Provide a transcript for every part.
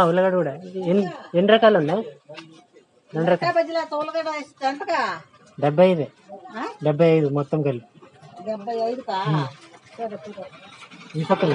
ఉల్లగడ్డ కూడా ఎన్ని రకాలు ఉన్నాయి? 2 రకాలు. 75 75 మొత్తం కలిపి. 75 ఈ పక్కన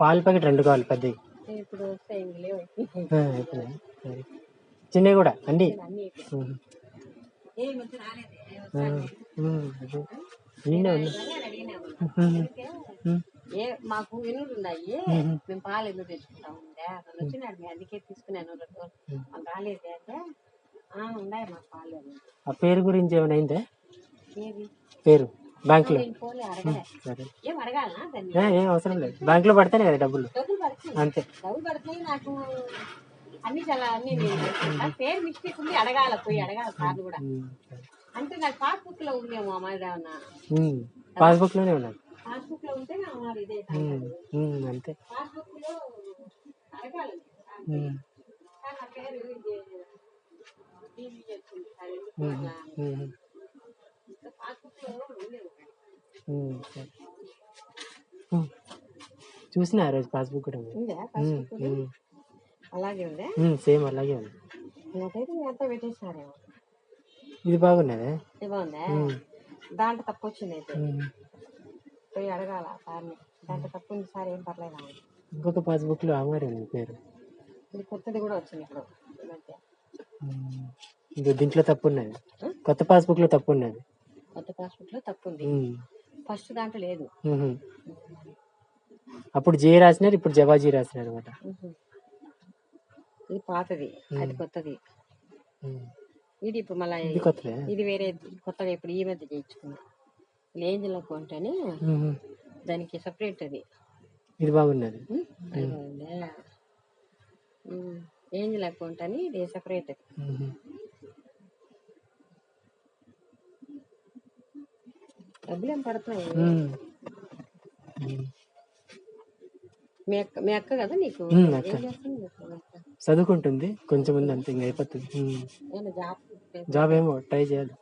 పాల ప్యాకెట్ 2 కావాలి పెద్దవి. చిన్నవి కూడా అండి. మాకు ఎన్నులు ఉన్నాయి, మేము పాలు ఎందుకు తెచ్చుకుంటా ఉండే అతను వచ్చినాడు, మేము అందుకే తీసుకున్నాను. రాలేదు అంటే ఉన్నాయి మాకు పాలు. ఆ పేరు గురించి ఏమైనా అయిందే? పేరు బ్యాంక్ లో ఏం అవసరం లేదు, బ్యాంక్ లో పడితేనే కదా డబ్బులు. అంతే, డబ్బులు పడుతున్నాయి. నాకు అన్ని చాలా అన్ని పేరు మిస్టేక్ ఉంది, అడగాల పోయి అడగాల సార్లు కూడా. అంటే నాకు పాస్బుక్ లో ఉందేమో అమ్మాయి, పాస్బుక్ లోనే ఉన్నది. పాస్బుక్ లో ఉంటే ఇదే అంతే. పాస్బుక్ లో అడగాలి నా పేరు పాస్బుక్ లో ఉండేది. చూసిన ఆ రోజు పాస్బుక్ కూడా అలాగే ఉంది, సేమ్ అలాగే ఉంది. నాకైతే ఎంత పెట్టేసినారేమో. ఇది బాగున్నదే, ఇది బాగుందా? దాంట్లో తప్పు వచ్చింది అయితే పోయి అడగాల సార్ని. దాంట్లో తప్పు ఉంది సార్, ఏం పర్లేదు. ఇంకొక పాస్బుక్ లో అమ్మారు పేరు, ఇది కొత్తది కూడా వచ్చింది ఇప్పుడు ఈ మధ్య. ఇంకా దీంట్లో తప్పు ఉన్నది, కొత్త పాస్బుక్ లో తప్పు ఉన్నది. కొత్త పాస్బుక్ లో తప్పు ఉంది, ఫస్ట్ దాంట్లో లేదు. అప్పుడు జే రాసినారు, ఇప్పుడు జవాజీ రాసినారు అనమాట. ఇది పాతది, అది కొత్తది. ఇది ఇప్పుడు మళ్ళీ ఇది వేరే కొత్తగా ఇప్పుడు ఈ మధ్య చేయించుకున్నా. ఏంజిల్ అకౌంట్ అని దానికి సపరేట్ అది. ఇది బాగున్నది, ఏంజిల్ అకౌంట్ అని ఇది సపరేట్. డబ్బులు ఏం పడుతున్నాయి. మీ అక్క కదా నీకు? చదువుకుంటుంది కొంచెం ఉంది అంతే, ఇంకా అయిపోతుంది. జాబ్ ఏమో ట్రై చేయాలి,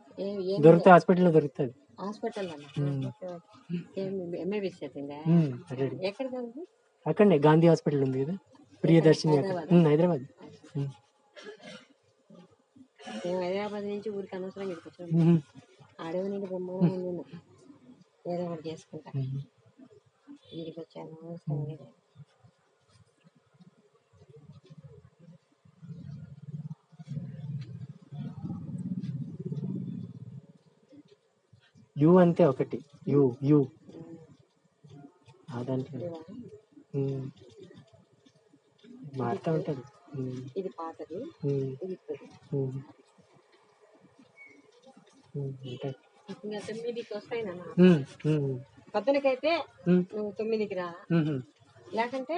దొరికితే హాస్పిటల్లో దొరుకుతుంది. హాస్పిటల్ ఎక్కడ? అక్కడనే గాంధీ హాస్పిటల్ ఉంది కదా, ప్రియదర్శిని. హైదరాబాద్. మేము హైదరాబాద్ నుంచి ఊరికి అనవసరం వచ్చాము. అడవి నుండి బొమ్మ నేను ఏదో ఒకటి చేసుకుంటా. వీడికి వచ్చాను అవసరం లేదు. యూ అంతే ఒకటి, యూ దాంట్లో మారుతా ఉంటది. ఇది పాతది, ఇది ఇంకా 9కి వస్తాయి నాన్న. పొద్దునకైతే నువ్వు 9కి రా, లేకంటే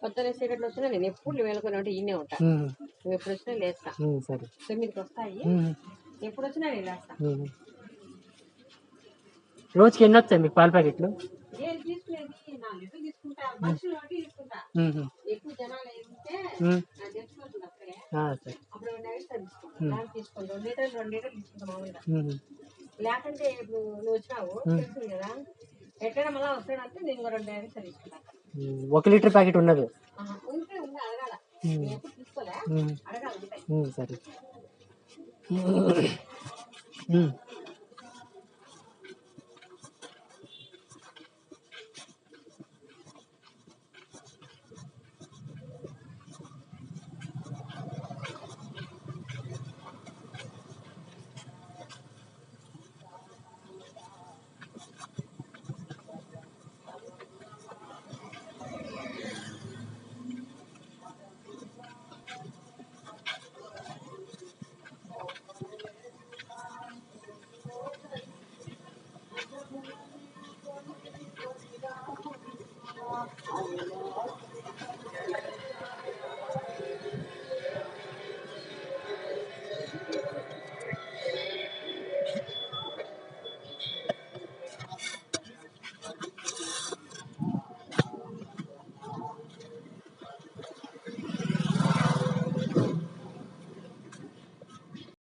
పొద్దున చీకట్లో వచ్చినా నేను ఎప్పుడు మేలుకొని ఉంటే ఈయనే ఉంటా. నువ్వు ఎప్పుడు వచ్చినా లేస్తా. 9కి వస్తాయి, ఎప్పుడు వచ్చినా నేను లేస్తా. రోజుకి ఎన్ని వస్తాయి మీకు పాల ప్యాకెట్లు? నేను తీసుకునేది 4 లీటర్లు తీసుకుంటా, మనుషులు బట్టి తీసుకుంటా. ఎక్కువ జనాలు ఉంటే నాకు తెచ్చుకోవచ్చు అప్పుడే, అప్పుడు 2 లీటర్లు తీసుకుంటాను. దాన్ని తీసుకోండి 2 లీటర్లు తీసుకుంటాం మామూలుగా. లేకంటే ఇప్పుడు నువ్వు వచ్చినావు తెలుస్తుంది కదా, ఎక్కడైనా మళ్ళీ వస్తాడంటే నేను 2 లీటర్లు తీసుకుంటాను. 1 లీటర్ ప్యాకెట్ ఉన్నది ఉంటే అడగాల, ఎప్పుడు తీసుకోలే, అడగాలి. సరే.